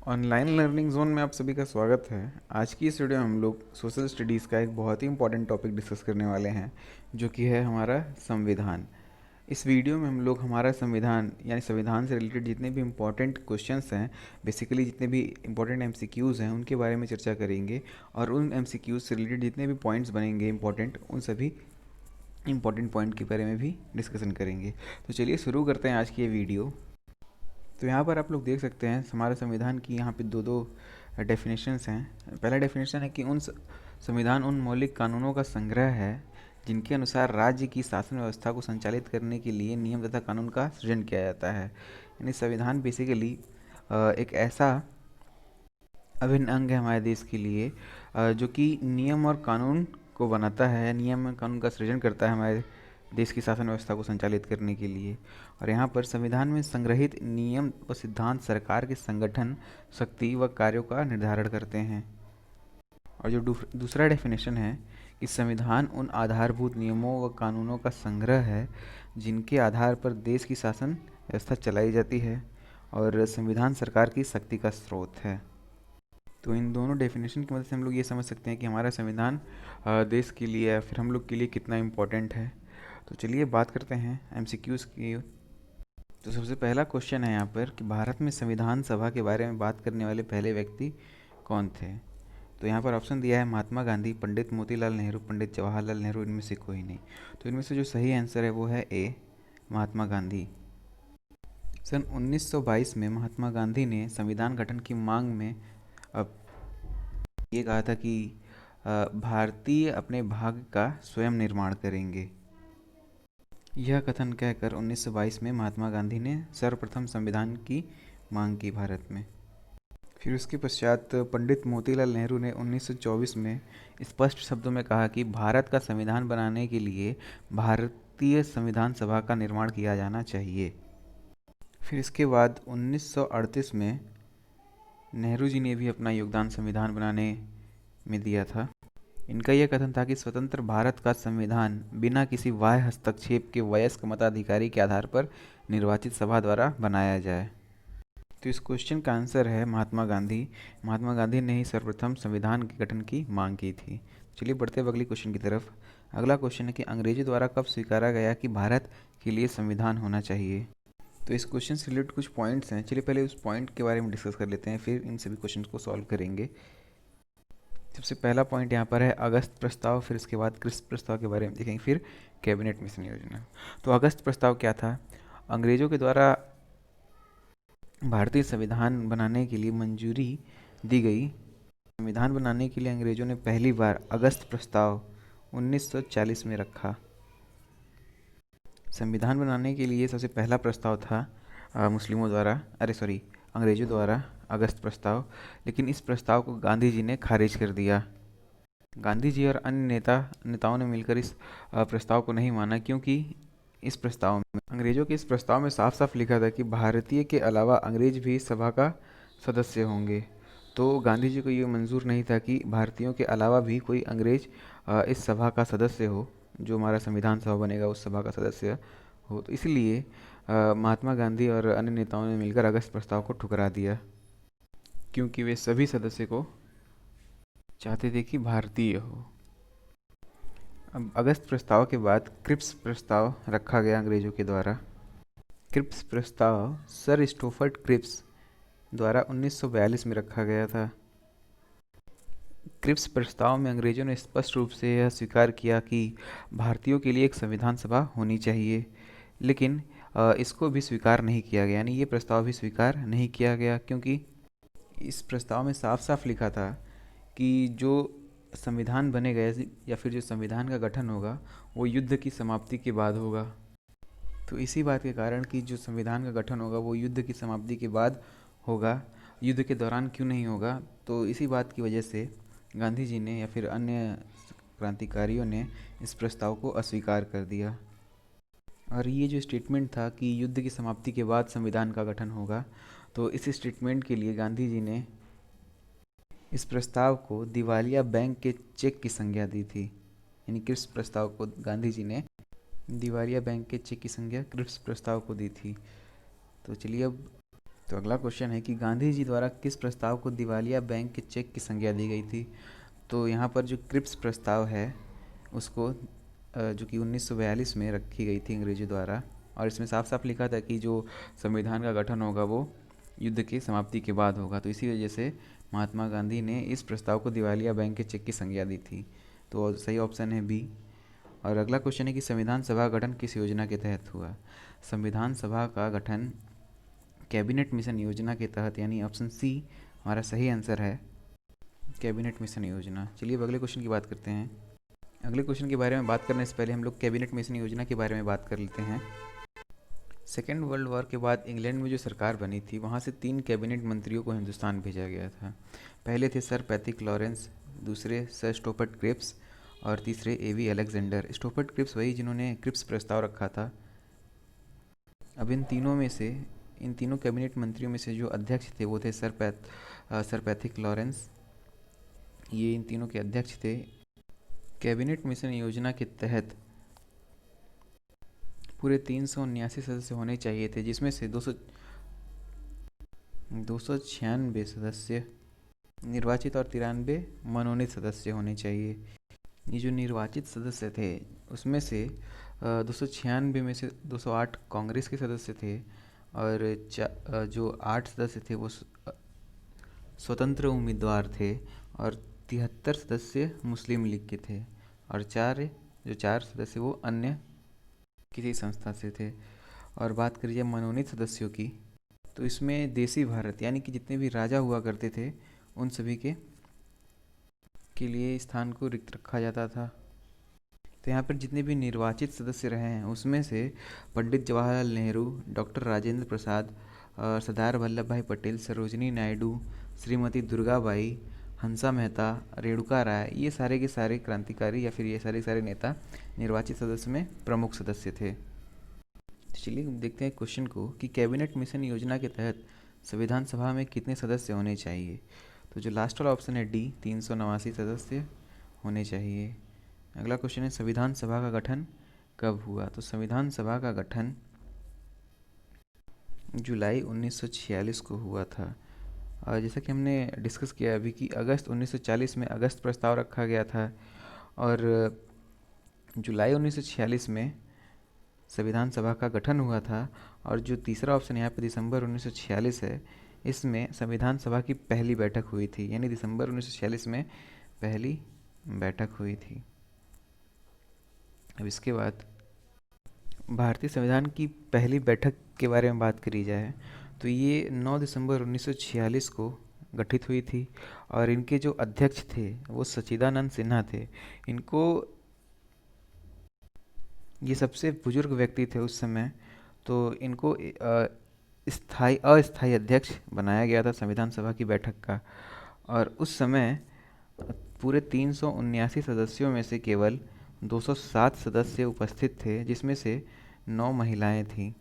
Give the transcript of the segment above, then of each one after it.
Online learning zone में आप सभी का स्वागत है। आज की इस वीडियो में हम लोग सोशल स्टडीज़ का एक बहुत ही इंपॉर्टेंट टॉपिक डिस्कस करने वाले हैं, जो कि है हमारा संविधान। इस वीडियो में हम लोग हमारा संविधान यानी संविधान से रिलेटेड जितने भी इम्पोर्टेंट क्वेश्चंस हैं, बेसिकली जितने भी इम्पोर्टेंट एमसीक्यूज़ हैं, उनके बारे में चर्चा करेंगे। और उन एमसीक्यूज़ से रिलेटेड जितने भी पॉइंट्स बनेंगे इंपॉर्टेंट, उन सभी इंपॉर्टेंट पॉइंट के बारे में भी डिस्कशन करेंगे। तो चलिए शुरू करते हैं आज की ये वीडियो। तो यहाँ पर आप लोग देख सकते हैं हमारे संविधान की यहाँ पे दो दो डेफिनेशंस हैं। पहला डेफिनेशन है कि संविधान उन मौलिक कानूनों का संग्रह है जिनके अनुसार राज्य की शासन व्यवस्था को संचालित करने के लिए नियम तथा कानून का सृजन किया जाता है। यानी संविधान बेसिकली एक ऐसा अभिन्न अंग है हमारे देश के लिए, जो कि नियम और कानून को बनाता है, नियम और कानून का सृजन करता है हमारे देश की शासन व्यवस्था को संचालित करने के लिए। और यहाँ पर संविधान में संग्रहित नियम व सिद्धांत सरकार के संगठन, शक्ति व कार्यों का निर्धारण करते हैं। और जो दूसरा डेफिनेशन है कि संविधान उन आधारभूत नियमों व कानूनों का संग्रह है जिनके आधार पर देश की शासन व्यवस्था चलाई जाती है, और संविधान सरकार की शक्ति का स्रोत है। तो इन दोनों डेफिनेशन की मदद से हम लोग ये समझ सकते हैं कि हमारा संविधान देश के लिए या फिर हम लोग के लिए कितना इम्पोर्टेंट है। तो चलिए बात करते हैं एमसीक्यूज़ की। तो सबसे पहला क्वेश्चन है यहाँ पर कि भारत में संविधान सभा के बारे में बात करने वाले पहले व्यक्ति कौन थे। तो यहाँ पर ऑप्शन दिया है महात्मा गांधी, पंडित मोतीलाल नेहरू, पंडित जवाहरलाल नेहरू, इनमें से कोई नहीं। तो इनमें से जो सही आंसर है वो है ए, महात्मा गांधी। सन 1922 में महात्मा गांधी ने संविधान गठन की मांग में अब ये कहा था कि भारतीय अपने भाग्य का स्वयं निर्माण करेंगे। यह कथन कहकर 1922 में महात्मा गांधी ने सर्वप्रथम संविधान की मांग की भारत में। फिर उसके पश्चात पंडित मोतीलाल नेहरू ने 1924 में स्पष्ट शब्दों में कहा कि भारत का संविधान बनाने के लिए भारतीय संविधान सभा का निर्माण किया जाना चाहिए। फिर इसके बाद 1938 में नेहरू जी ने भी अपना योगदान संविधान बनाने में दिया था। इनका यह कथन था कि स्वतंत्र भारत का संविधान बिना किसी बाह्य हस्तक्षेप के वयस्क मताधिकारी के आधार पर निर्वाचित सभा द्वारा बनाया जाए। तो इस क्वेश्चन का आंसर है महात्मा गांधी। महात्मा गांधी ने ही सर्वप्रथम संविधान के गठन की मांग की थी। चलिए बढ़ते हैं अगले क्वेश्चन की तरफ। अगला क्वेश्चन है कि अंग्रेजों द्वारा कब स्वीकारा गया कि भारत के लिए संविधान होना चाहिए। तो इस क्वेश्चन से रिलेटेड कुछ पॉइंट्स हैं। चलिए पहले उस पॉइंट के बारे में डिस्कस कर लेते हैं, फिर इन सभी क्वेश्चन को सॉल्व करेंगे। सबसे पहला पॉइंट यहाँ पर है अगस्त प्रस्ताव, फिर इसके बाद क्रिप्स प्रस्ताव के बारे में देखेंगे, फिर कैबिनेट मिशन योजना। तो अगस्त प्रस्ताव क्या था? अंग्रेजों के द्वारा भारतीय संविधान बनाने के लिए मंजूरी दी गई। संविधान बनाने के लिए अंग्रेजों ने पहली बार अगस्त प्रस्ताव 1940 में रखा। संविधान बनाने के लिए सबसे पहला प्रस्ताव था मुस्लिमों द्वारा, अंग्रेजों द्वारा अगस्त प्रस्ताव। लेकिन इस प्रस्ताव को गांधी जी ने खारिज कर दिया। गांधी जी और अन्य नेताओं ने मिलकर इस प्रस्ताव को नहीं माना, क्योंकि इस प्रस्ताव में अंग्रेजों के इस प्रस्ताव में साफ साफ लिखा था कि भारतीय के अलावा अंग्रेज भी इस सभा का सदस्य होंगे। तो गांधी जी को ये मंजूर नहीं था कि भारतीयों के अलावा भी कोई अंग्रेज इस सभा का सदस्य हो, जो हमारा संविधान सभा बनेगा उस सभा का सदस्य हो। तो इसलिए महात्मा गांधी और अन्य नेताओं ने मिलकर अगस्त प्रस्ताव को ठुकरा दिया, क्योंकि वे सभी सदस्य को चाहते थे कि भारतीय हो। अब अगस्त प्रस्ताव के बाद क्रिप्स प्रस्ताव रखा गया अंग्रेजों के द्वारा। क्रिप्स प्रस्ताव सर स्टोफर्ड क्रिप्स द्वारा 1942 में रखा गया था। क्रिप्स प्रस्ताव में अंग्रेजों ने स्पष्ट रूप से यह स्वीकार किया कि भारतीयों के लिए एक संविधान सभा होनी चाहिए, लेकिन इसको भी स्वीकार नहीं किया गया, यानी ये प्रस्ताव भी स्वीकार नहीं किया गया, क्योंकि इस प्रस्ताव में साफ साफ लिखा था कि जो संविधान बनेगा या फिर जो संविधान का गठन होगा वो युद्ध की समाप्ति के बाद होगा। तो इसी बात के कारण कि जो संविधान का गठन होगा वो युद्ध की समाप्ति के बाद होगा, युद्ध के दौरान क्यों नहीं होगा। तो इसी बात की वजह से गांधी जी ने या फिर अन्य क्रांतिकारियों ने इस प्रस्ताव को अस्वीकार कर दिया। और ये जो स्टेटमेंट था कि युद्ध की समाप्ति के बाद संविधान का गठन होगा, तो इस स्टेटमेंट के लिए गांधी जी ने इस प्रस्ताव को दिवालिया बैंक के चेक की संज्ञा दी थी। यानी क्रिप्स प्रस्ताव को गांधी जी ने दिवालिया बैंक के चेक की संज्ञा क्रिप्स प्रस्ताव को दी थी। तो चलिए अब तो अगला क्वेश्चन है कि गांधी जी द्वारा किस प्रस्ताव को दिवालिया बैंक के चेक की संज्ञा दी गई थी। तो यहाँ पर जो क्रिप्स प्रस्ताव है उसको जो कि 1942 में रखी गई थी अंग्रेजों द्वारा, और इसमें साफ साफ लिखा था कि जो संविधान का गठन होगा वो युद्ध की समाप्ति के बाद होगा। तो इसी वजह से महात्मा गांधी ने इस प्रस्ताव को दिवालिया बैंक के चेक की संज्ञा दी थी। तो सही ऑप्शन है बी। और अगला क्वेश्चन है कि संविधान सभा का गठन किस योजना के तहत हुआ। संविधान सभा का गठन कैबिनेट मिशन योजना के तहत, यानी ऑप्शन सी हमारा सही आंसर है, कैबिनेट मिशन योजना। चलिए अब अगले क्वेश्चन की बात करते हैं। अगले क्वेश्चन के बारे में बात करने से पहले हम लोग कैबिनेट मिशन योजना के बारे में बात कर लेते हैं। सेकेंड वर्ल्ड वॉर के बाद इंग्लैंड में जो सरकार बनी थी वहाँ से 3 कैबिनेट मंत्रियों को हिंदुस्तान भेजा गया था। पहले थे सर पैथिक लॉरेंस, दूसरे सर स्टोपर्ट क्रिप्स और तीसरे एवी अलेक्जेंडर। स्टोपर्ट क्रिप्स वही जिन्होंने क्रिप्स प्रस्ताव रखा था। अब इन तीनों कैबिनेट मंत्रियों में से जो अध्यक्ष थे वो थे सर पैथिक लॉरेंस। ये इन तीनों के अध्यक्ष थे। कैबिनेट मिशन योजना के तहत पूरे 379 सदस्य होने चाहिए थे, जिसमें से 296 सदस्य निर्वाचित और 93 मनोनीत सदस्य होने चाहिए। ये जो निर्वाचित सदस्य थे उसमें से 296 में से 208 कांग्रेस के सदस्य थे, और जो 8 सदस्य थे वो स्वतंत्र उम्मीदवार थे, और 73 सदस्य मुस्लिम लीग के थे, और 4 सदस्य वो अन्य किसी संस्था से थे। और बात करिए मनोनीत सदस्यों की, तो इसमें देसी भारत यानी कि जितने भी राजा हुआ करते थे उन सभी के लिए स्थान को रिक्त रखा जाता था। तो यहाँ पर जितने भी निर्वाचित सदस्य रहे हैं उसमें से पंडित जवाहरलाल नेहरू, डॉक्टर राजेंद्र प्रसाद, सरदार वल्लभ भाई पटेल, सरोजिनी नायडू, श्रीमती दुर्गाबाई, हंसा मेहता, रेणुका राय, ये सारे के सारे क्रांतिकारी या फिर ये सारे सारे नेता निर्वाचित सदस्य में प्रमुख सदस्य थे। चलिए देखते हैं क्वेश्चन को कि कैबिनेट मिशन योजना के तहत संविधान सभा में कितने सदस्य होने चाहिए। तो जो लास्ट वाला ऑप्शन है डी, 389 सदस्य होने चाहिए। अगला क्वेश्चन है संविधान सभा का गठन कब हुआ। तो संविधान सभा का गठन जुलाई 1946 को हुआ था। और जैसा कि हमने डिस्कस किया अभी कि अगस्त 1940 में अगस्त प्रस्ताव रखा गया था, और जुलाई 1946 में संविधान सभा का गठन हुआ था। और जो तीसरा ऑप्शन यहाँ पे दिसंबर 1946 है, इसमें संविधान सभा की पहली बैठक हुई थी, यानी दिसंबर 1946 में पहली बैठक हुई थी। अब इसके बाद भारतीय संविधान की पहली बैठक के बारे में बात करी जाए तो ये 9 दिसंबर 1946 को गठित हुई थी, और इनके जो अध्यक्ष थे वो सच्चिदानंद सिन्हा थे। इनको ये सबसे बुजुर्ग व्यक्ति थे उस समय, तो इनको अस्थाई अध्यक्ष बनाया गया था संविधान सभा की बैठक का। और उस समय पूरे 379 सदस्यों में से केवल 207 सदस्य उपस्थित थे, जिसमें से 9 महिलाएं थीं।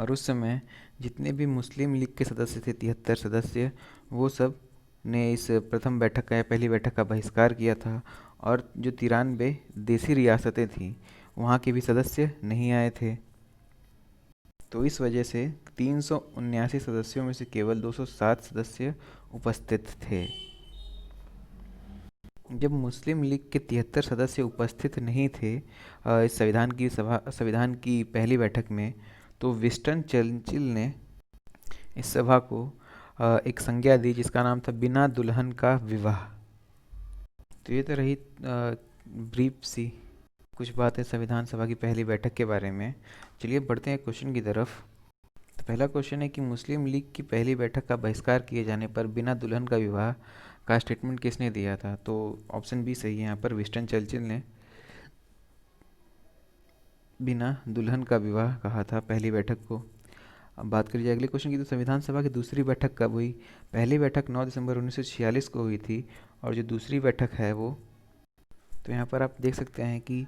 और उस समय जितने भी मुस्लिम लीग के सदस्य थे 73 सदस्य, वो सब ने इस प्रथम बैठक का या पहली बैठक का बहिष्कार किया था। और जो 93 देसी रियासतें थीं वहाँ के भी सदस्य नहीं आए थे। तो इस वजह से 379 सदस्यों में से केवल 207 सदस्य उपस्थित थे। जब मुस्लिम लीग के 73 सदस्य उपस्थित नहीं थे इस संविधान की पहली बैठक में, तो विंस्टन चर्चिल ने इस सभा को एक संज्ञा दी जिसका नाम था बिना दुल्हन का विवाह। तो ये तो रही ब्रीफ सी कुछ बातें संविधान सभा की पहली बैठक के बारे में। चलिए बढ़ते हैं क्वेश्चन की तरफ। तो पहला क्वेश्चन है कि मुस्लिम लीग की पहली बैठक का बहिष्कार किए जाने पर बिना दुल्हन का विवाह का स्टेटमेंट किसने दिया था। तो ऑप्शन बी सही है यहाँ पर, विंस्टन चर्चिल ने बिना दुल्हन का विवाह कहा था पहली बैठक को। अब बात करिए अगले क्वेश्चन की, तो संविधान सभा की दूसरी बैठक कब हुई। पहली बैठक 9 दिसंबर 1946 को हुई थी, और जो दूसरी बैठक है वो, तो यहाँ पर आप देख सकते हैं कि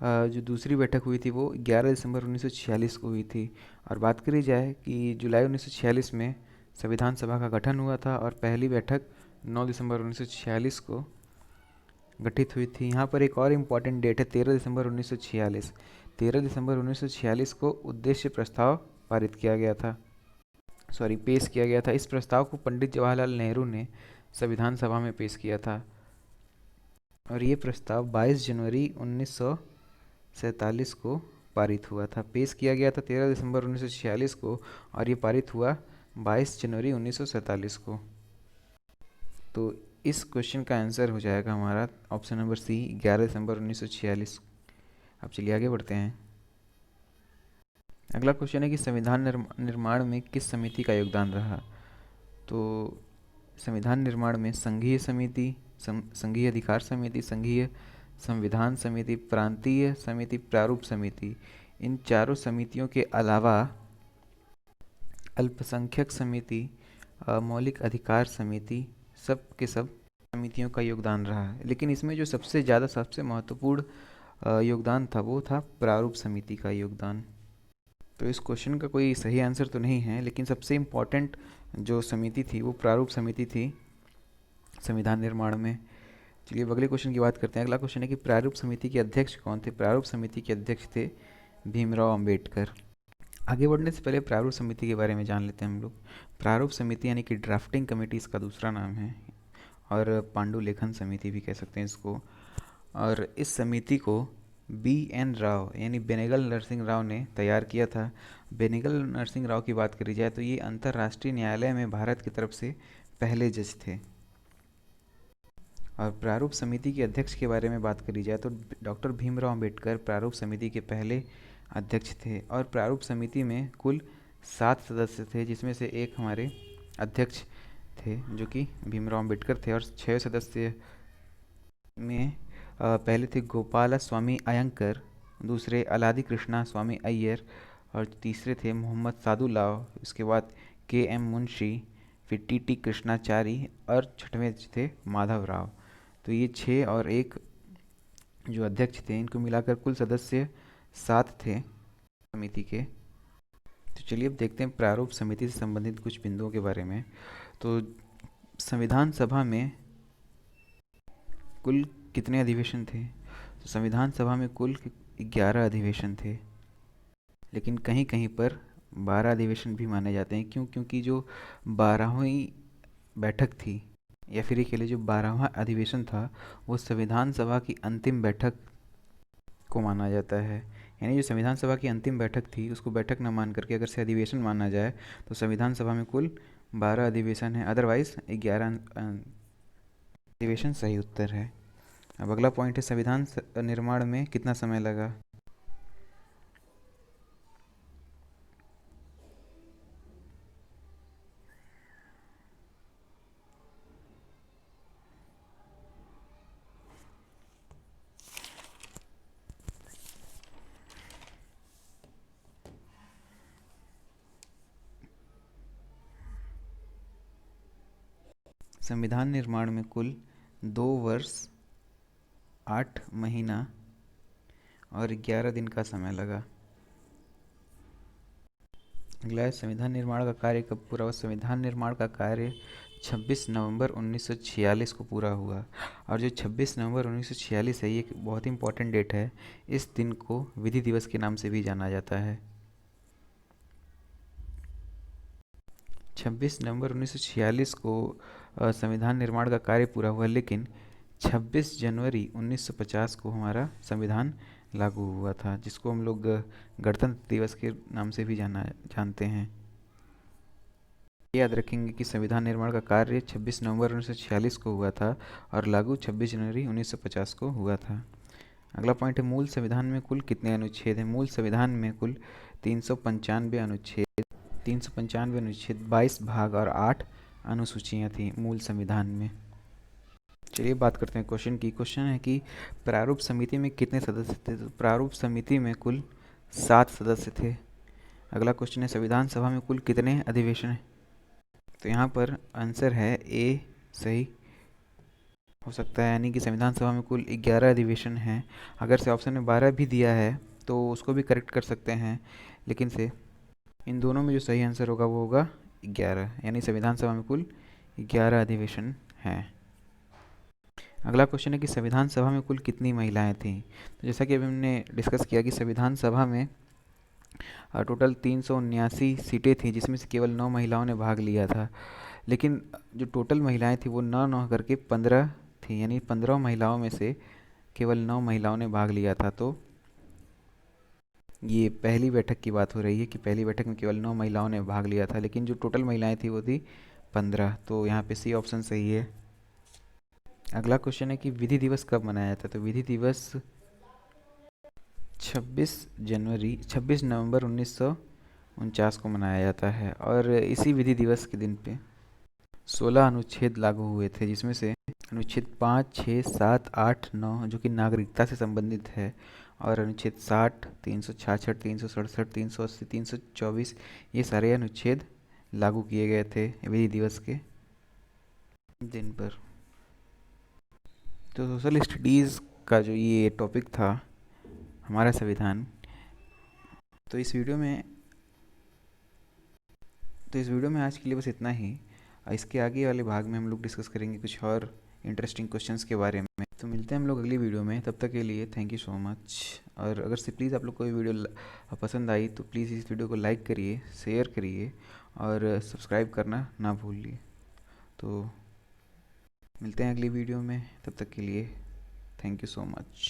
जो दूसरी बैठक हुई थी वो 11 दिसंबर 1946 को हुई थी। और बात करी जाए कि जुलाई 1946 में संविधान सभा का गठन हुआ था, और पहली बैठक 9 दिसंबर 1946 को गठित हुई थी। यहाँ पर एक और इम्पॉर्टेंट डेट है 13 दिसंबर 1946। 13 दिसंबर 1946 को उद्देश्य प्रस्ताव पारित किया गया था। पेश किया गया था। इस प्रस्ताव को पंडित जवाहरलाल नेहरू ने संविधान सभा में पेश किया था और ये प्रस्ताव 22 जनवरी 1947 को पारित हुआ था। पेश किया गया था 13 दिसंबर 1946 को और ये पारित हुआ 22 जनवरी 1947 को। तो इस क्वेश्चन का आंसर हो जाएगा हमारा ऑप्शन नंबर सी, 11 दिसंबर 1946। अब चलिए आगे बढ़ते हैं। अगला क्वेश्चन है कि संविधान निर्माण में किस समिति का योगदान रहा। तो संविधान निर्माण में संघीय समिति, संघीय अधिकार समिति, संघीय संविधान समिति, प्रांतीय समिति, प्रारूप समिति, इन चारों समितियों के अलावा अल्पसंख्यक समिति, मौलिक अधिकार समिति, सब के सब समितियों का योगदान रहा है। लेकिन इसमें जो सबसे ज़्यादा सबसे महत्वपूर्ण योगदान था वो था प्रारूप समिति का योगदान। तो इस क्वेश्चन का कोई सही आंसर तो नहीं है, लेकिन सबसे इम्पॉर्टेंट जो समिति थी वो प्रारूप समिति थी संविधान निर्माण में। चलिए अगले क्वेश्चन की बात करते हैं। अगला क्वेश्चन है कि प्रारूप समिति के अध्यक्ष कौन थे। प्रारूप समिति के अध्यक्ष थे भीमराव अंबेडकर। आगे बढ़ने से पहले प्रारूप समिति के बारे में जान लेते हैं हम लोग। प्रारूप समिति यानी कि ड्राफ्टिंग कमेटी इसका दूसरा नाम है और पांडुलेखन समिति भी कह सकते हैं इसको। और इस समिति को BN राव यानी बेनेगल नरसिंह राव ने तैयार किया था। बेनेगल नरसिंह राव की बात करी जाए तो ये अंतर्राष्ट्रीय न्यायालय में भारत की तरफ से पहले जज थे। और प्रारूप समिति के अध्यक्ष के बारे में बात करी जाए तो डॉक्टर भीमराव अंबेडकर प्रारूप समिति के पहले अध्यक्ष थे। और प्रारूप समिति में कुल 7 सदस्य थे, जिसमें से एक हमारे अध्यक्ष थे जो कि भीमराव अंबेडकर थे। और 6 सदस्य में पहले थे गोपाला स्वामी अयंकर, दूसरे अलादी कृष्णा स्वामी अय्यर और तीसरे थे मोहम्मद सादुल्लाह। इसके बाद KM मुंशी, फिर TT कृष्णाचारी और छठवें थे माधव राव। तो ये 6 और एक जो अध्यक्ष थे, इनको मिलाकर कुल सदस्य 7 थे समिति के। तो चलिए अब देखते हैं प्रारूप समिति से संबंधित कुछ बिंदुओं के बारे में। तो संविधान सभा में कुल कितने अधिवेशन थे। तो संविधान सभा में कुल 11 अधिवेशन थे, लेकिन कहीं कहीं पर 12 अधिवेशन भी माने जाते हैं। क्यों? क्योंकि जो 12वीं बैठक थी या फिर ये कह लीजिए जो 12वां अधिवेशन था वो संविधान सभा की अंतिम बैठक को माना जाता है। यानी जो संविधान सभा की अंतिम बैठक थी उसको बैठक न मान करके अगर से अधिवेशन माना जाए तो संविधान सभा में कुल 12 अधिवेशन है, अदरवाइज 11 अधिवेशन सही उत्तर है। अब अगला पॉइंट है संविधान निर्माण में कितना समय लगा। संविधान निर्माण में कुल 2 वर्ष 8 महीना और 11 दिन का समय लगा। अगला है संविधान निर्माण का कार्य कब पूरा हुआ। संविधान निर्माण का कार्य 26 नवंबर 1946 को पूरा हुआ। और जो 26 नवंबर 1946 है ये एक बहुत ही इम्पोर्टेंट डेट है। इस दिन को विधि दिवस के नाम से भी जाना जाता है। 26 नवंबर 1946 को संविधान निर्माण का कार्य पूरा हुआ, लेकिन 26 जनवरी 1950 को हमारा संविधान लागू हुआ था, जिसको हम लोग गणतंत्र दिवस के नाम से भी जानते हैं। याद रखेंगे कि संविधान निर्माण का कार्य 26 नवंबर 1946 को हुआ था और लागू 26 जनवरी 1950 को हुआ था। अगला पॉइंट है मूल संविधान में कुल कितने अनुच्छेद हैं। मूल संविधान में कुल 395 अनुच्छेद, 22 भाग और 8 अनुसूचियाँ थी मूल संविधान में। चलिए बात करते हैं क्वेश्चन की। क्वेश्चन है कि प्रारूप समिति में कितने सदस्य थे। तो प्रारूप समिति में कुल 7 सदस्य थे। अगला क्वेश्चन है संविधान सभा में कुल कितने अधिवेशन हैं। तो यहाँ पर आंसर है ए सही हो सकता है, यानी कि संविधान सभा में कुल 11 अधिवेशन हैं। अगर से ऑप्शन में 12 भी दिया है तो उसको भी करेक्ट कर सकते हैं, लेकिन से इन दोनों में जो सही आंसर होगा वो होगा 11, यानी संविधान सभा में कुल 11 अधिवेशन हैं। अगला क्वेश्चन है कि संविधान सभा में कुल कितनी महिलाएं थीं। तो जैसा कि अभी हमने डिस्कस किया कि संविधान सभा में टोटल 379 सीटें थी, जिसमें से केवल 9 महिलाओं ने भाग लिया था। लेकिन जो टोटल महिलाएं थी वो 9 9 करके 15 थी, यानी 15 महिलाओं में से केवल 9 महिलाओं ने भाग लिया था। तो ये पहली बैठक की बात हो रही है कि पहली बैठक में केवल 9 महिलाओं ने भाग लिया था, लेकिन जो टोटल महिलाएं थी वो थी 15। तो यहाँ पे सी ऑप्शन सही है। अगला क्वेश्चन है कि विधि दिवस कब मनाया जाता है। तो विधि दिवस 26 नवंबर 1949 को मनाया जाता है, और इसी विधि दिवस के दिन पे 16 अनुच्छेद लागू हुए थे, जिसमें से अनुच्छेद 5, 6, 7, 8, 9 जो कि नागरिकता से संबंधित है, और अनुच्छेद 60, 366, 367, 380, 324, ये सारे अनुच्छेद लागू किए गए थे विधि दिवस के दिन पर। तो सोशल स्टडीज़ का जो ये टॉपिक था, हमारा संविधान, तो इस वीडियो में आज के लिए बस इतना ही। इसके आगे वाले भाग में हम लोग डिस्कस करेंगे कुछ और इंटरेस्टिंग क्वेश्चंस के बारे में। तो मिलते हैं हम लोग अगली वीडियो में, तब तक के लिए थैंक यू सो मच। और अगर से प्लीज़ आप लोग को ये वीडियो पसंद आई तो प्लीज़ इस वीडियो को लाइक करिए, शेयर करिए और सब्सक्राइब करना ना भूलिए। तो मिलते हैं अगली वीडियो में, तब तक के लिए थैंक यू सो मच।